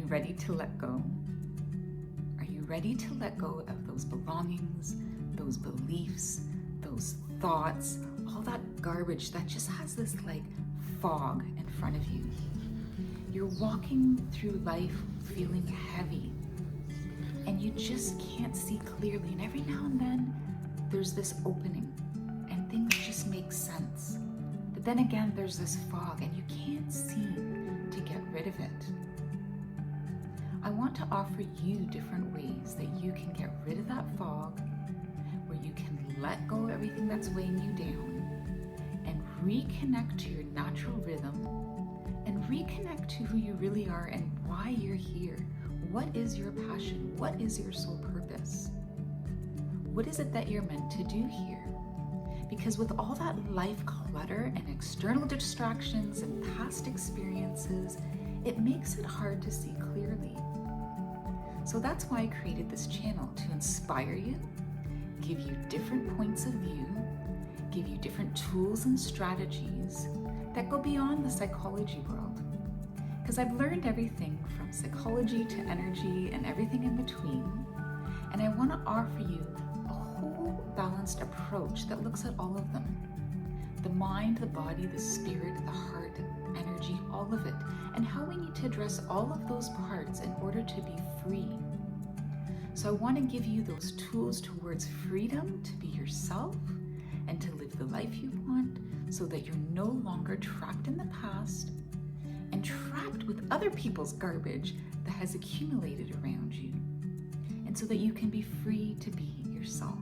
you ready to let go? Are you ready to let go of those belongings, those beliefs, those thoughts, all that garbage that just has this like fog in front of you? You're walking through life feeling heavy and you just can't see clearly. And every now and then there's this opening and things just make sense. But then again, there's this fog and you can't seem to get rid of it. I want to offer you different ways that you can get rid of that fog, where you can let go of everything that's weighing you down and reconnect to your natural rhythm and reconnect to who you really are and why you're here. What is your passion? What is your soul purpose? What is it that you're meant to do here? Because with all that life clutter and external distractions and past experiences, it makes it hard to see clearly. So that's why I created this channel, to inspire you, give you different points of view, give you different tools and strategies that go beyond the psychology world. Because I've learned everything from psychology to energy and everything in between. And I want to offer you a whole balanced approach that looks at all of them. The mind, the body, the spirit, the heart, energy, all of it, and how we need to address all of those parts in order to be free. So I want to give you those tools towards freedom to be yourself and to live the life you want, so that you're no longer trapped in the past and trapped with other people's garbage that has accumulated around you, and so that you can be free to be yourself.